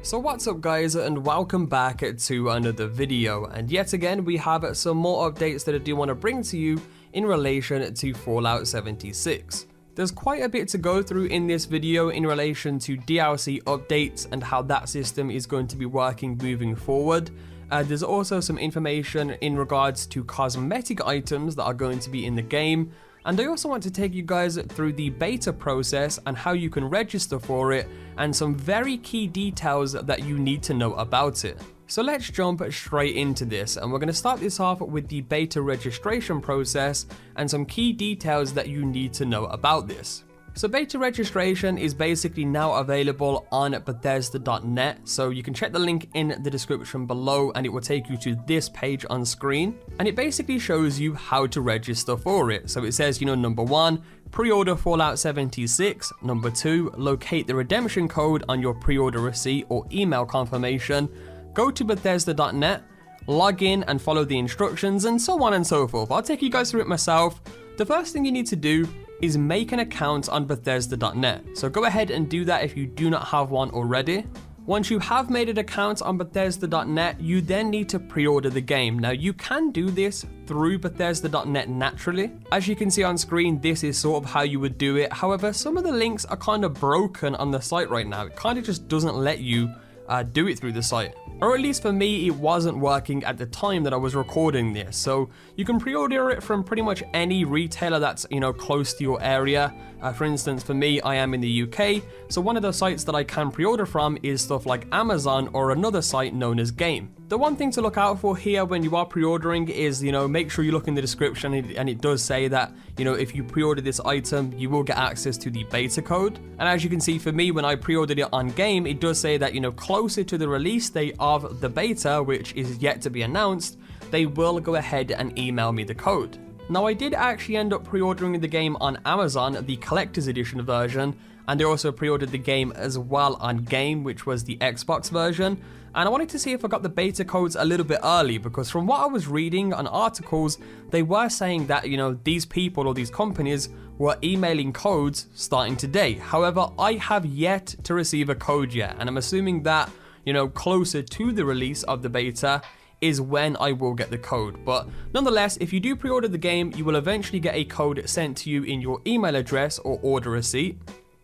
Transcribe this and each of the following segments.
So what's up guys, and welcome back to another video, and yet again we have some more updates that I do want to bring to you in relation to Fallout 76. There's quite a bit to go through in this video in relation to DLC updates and how that system is going to be working moving forward. There's also some information in regards to cosmetic items that are going to be in the game. And I also want to take you guys through the beta process and how you can register for it, and some very key details that you need to know about it. So let's jump straight into this, and we're going to start this off with the beta registration process and some key details that you need to know about this. So beta registration is basically now available on Bethesda.net, so you can check the link in the description below and it will take you to this page on screen, and it basically shows you how to register for it. So it says, number 1, pre-order Fallout 76, number 2, locate the redemption code on your pre-order receipt or email confirmation, go to Bethesda.net, log in and follow the instructions, and so on and so forth. I'll take you guys through it myself. The first thing you need to do is make an account on Bethesda.net. So go ahead and do that if you do not have one already. Once you have made an account on Bethesda.net, you then need to pre-order the game. Now you can do this through Bethesda.net naturally. As you can see on screen, this is sort of how you would do it. However, some of the links are kind of broken on the site right now. It kind of just doesn't let you do it through the site. Or at least for me, it wasn't working at the time that I was recording this. So you can pre-order it from pretty much any retailer that's, close to your area. For instance, for me, I am in the UK, so one of the sites that I can pre-order from is stuff like Amazon or another site known as Game. The one thing to look out for here when you are pre-ordering is, make sure you look in the description, and it does say that, if you pre-order this item, you will get access to the beta code. And as you can see for me, when I pre-ordered it on Game, it does say that, closer to the release date of the beta, which is yet to be announced, they will go ahead and email me the code. Now I did actually end up pre-ordering the game on Amazon, the collector's edition version, and I also pre-ordered the game as well on Game, which was the Xbox version. And I wanted to see if I got the beta codes a little bit early, because from what I was reading on articles, they were saying that, these people or these companies were emailing codes starting today. However, I have yet to receive a code yet, and I'm assuming that, closer to the release of the beta is when I will get the code. But nonetheless, if you do pre-order the game, you will eventually get a code sent to you in your email address or order receipt.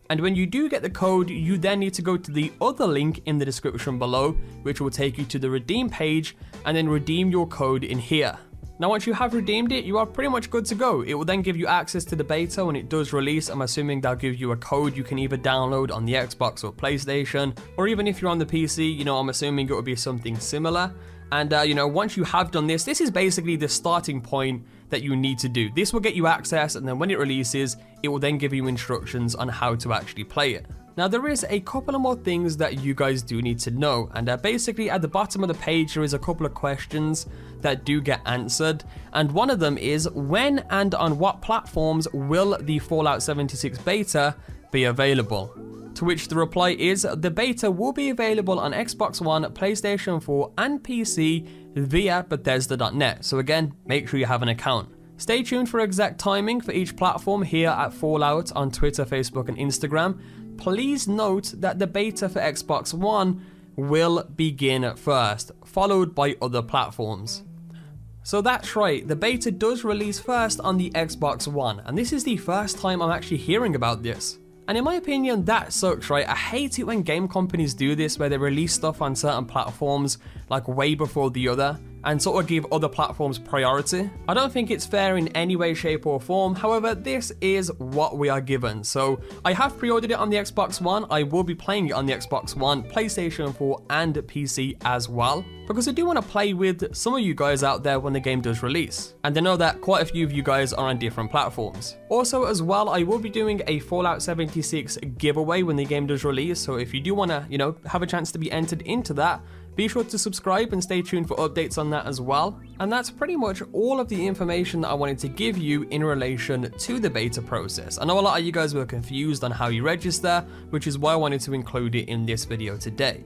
And when you do get the code, you then need to go to the other link in the description below, which will take you to the redeem page, and then redeem your code in here. Now once you have redeemed it, you are pretty much good to go. It will then give you access to the beta when it does release. I'm assuming they'll give you a code you can either download on the Xbox or PlayStation, or even if you're on the PC, I'm assuming it will be something similar. And once you have done this, this is basically the starting point that you need to do. This will get you access, and then when it releases, it will then give you instructions on how to actually play it. Now there is a couple of more things that you guys do need to know, and basically at the bottom of the page there is a couple of questions that do get answered, and one of them is, when and on what platforms will the Fallout 76 beta be available? To which the reply is, the beta will be available on Xbox One, PlayStation 4 and PC via Bethesda.net, so again, make sure you have an account. Stay tuned for exact timing for each platform here at Fallout on Twitter, Facebook and Instagram. Please note that the beta for Xbox One will begin first, followed by other platforms. So that's right, the beta does release first on the Xbox One, and this is the first time I'm actually hearing about this. And in my opinion, that sucks, right? I hate it when game companies do this, where they release stuff on certain platforms like way before the other, and sort of give other platforms priority. I don't think it's fair in any way, shape or form. However, this is what we are given. So I have pre-ordered it on the Xbox One. I will be playing it on the Xbox One, PlayStation 4 and PC as well, because I do want to play with some of you guys out there when the game does release. And I know that quite a few of you guys are on different platforms. Also as well, I will be doing a Fallout 76 giveaway when the game does release. So if you do want to, have a chance to be entered into that, be sure to subscribe and stay tuned for updates on that as well. And that's pretty much all of the information that I wanted to give you in relation to the beta process. I know a lot of you guys were confused on how you register, which is why I wanted to include it in this video today.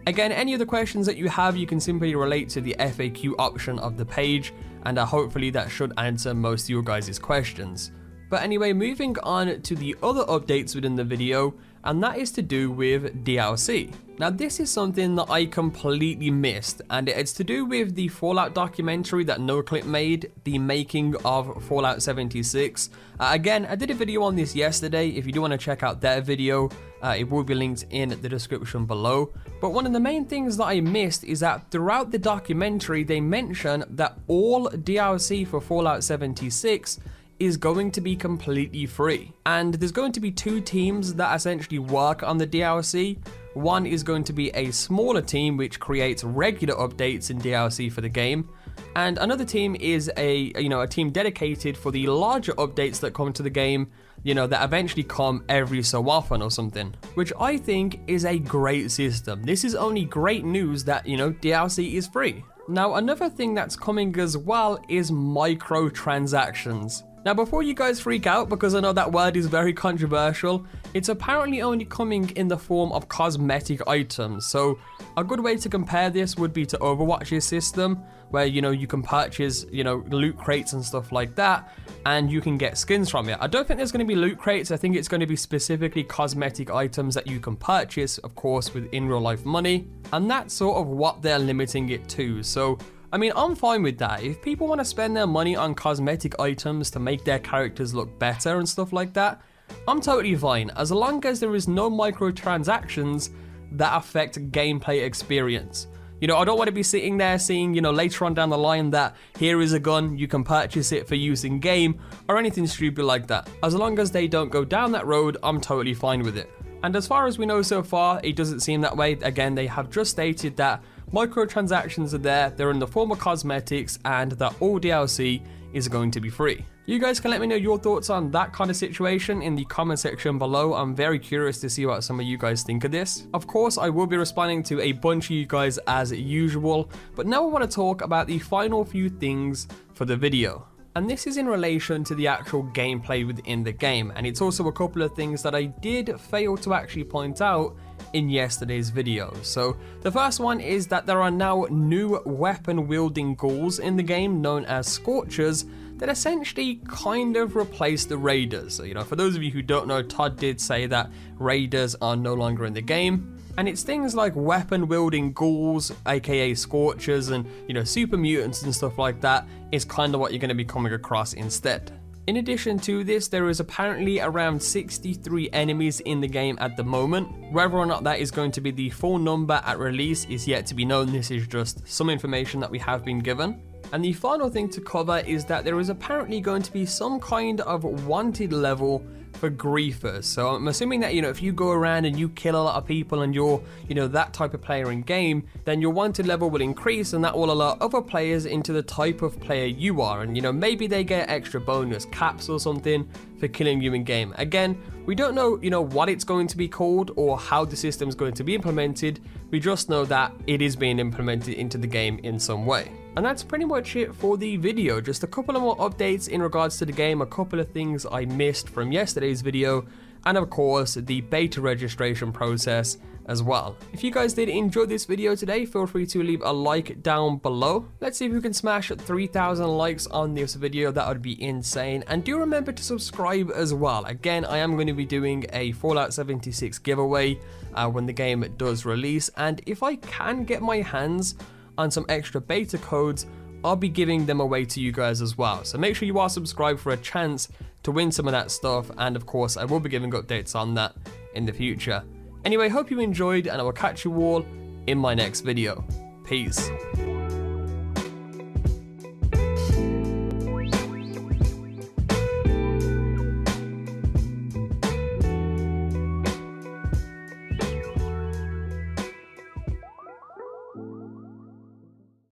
Again, any other questions that you have, you can simply relate to the FAQ option of the page, and hopefully that should answer most of your guys' questions. But anyway, moving on to the other updates within the video, and that is to do with DLC. Now this is something that I completely missed, and it's to do with the Fallout documentary that NoClip made, the making of Fallout 76. Again, I did a video on this yesterday. If you do want to check out that video, it will be linked in the description below. But one of the main things that I missed is that throughout the documentary they mention that all DLC for Fallout 76 is going to be completely free. And there's going to be two teams that essentially work on the DLC. One is going to be a smaller team which creates regular updates in DLC for the game, and another team is a team dedicated for the larger updates that come to the game, that eventually come every so often or something, which I think is a great system. This is only great news that, DLC is free. Now, another thing that's coming as well is microtransactions. Now, before you guys freak out, because I know that word is very controversial, it's apparently only coming in the form of cosmetic items. So a good way to compare this would be to Overwatch's system, where, you can purchase, loot crates and stuff like that, and you can get skins from it. I don't think there's going to be loot crates. I think it's going to be specifically cosmetic items that you can purchase, of course, with in real life money. And that's sort of what they're limiting it to. So I mean, I'm fine with that. If people want to spend their money on cosmetic items to make their characters look better and stuff like that, I'm totally fine, as long as there is no microtransactions that affect gameplay experience. I don't want to be sitting there seeing, later on down the line that here is a gun, you can purchase it for use in game, or anything stupid like that. As long as they don't go down that road, I'm totally fine with it. And as far as we know so far, it doesn't seem that way. Again, they have just stated that microtransactions are there, they're in the form of cosmetics, and that all DLC is going to be free. You guys can let me know your thoughts on that kind of situation in the comment section below. I'm very curious to see what some of you guys think of this. Of course, I will be responding to a bunch of you guys as usual, but now I want to talk about the final few things for the video. And this is in relation to the actual gameplay within the game, and it's also a couple of things that I did fail to actually point out in yesterday's video. So the first one is that there are now new weapon wielding ghouls in the game known as Scorchers that essentially kind of replace the Raiders. So, for those of you who don't know, Todd did say that Raiders are no longer in the game. And it's things like weapon wielding ghouls, aka Scorchers, and super mutants and stuff like that is kind of what you're going to be coming across instead. In addition to this, there is apparently around 63 enemies in the game at the moment. Whether or not that is going to be the full number at release is yet to be known. This is just some information that we have been given. And the final thing to cover is that there is apparently going to be some kind of wanted level for griefers. So I'm assuming that, if you go around and you kill a lot of people and you're, that type of player in game, then your wanted level will increase, and that will allow other players into the type of player you are. And, maybe they get extra bonus caps or something for killing you in game. Again, we don't know, what it's going to be called or how the system is going to be implemented. We just know that it is being implemented into the game in some way. And that's pretty much it for the video. Just a couple of more updates in regards to the game, a couple of things I missed from yesterday's video, and of course the beta registration process as well. If you guys did enjoy this video today, feel free to leave a like down below. Let's see if we can smash 3,000 likes on this video. That would be insane. And do remember to subscribe as well. Again, I am going to be doing a Fallout 76 giveaway when the game does release, and if I can get my hands on some extra beta codes, I'll be giving them away to you guys as well. So make sure you are subscribed for a chance to win some of that stuff, and of course I will be giving updates on that in the future. Anyway, hope you enjoyed, and I will catch you all in my next video. Peace.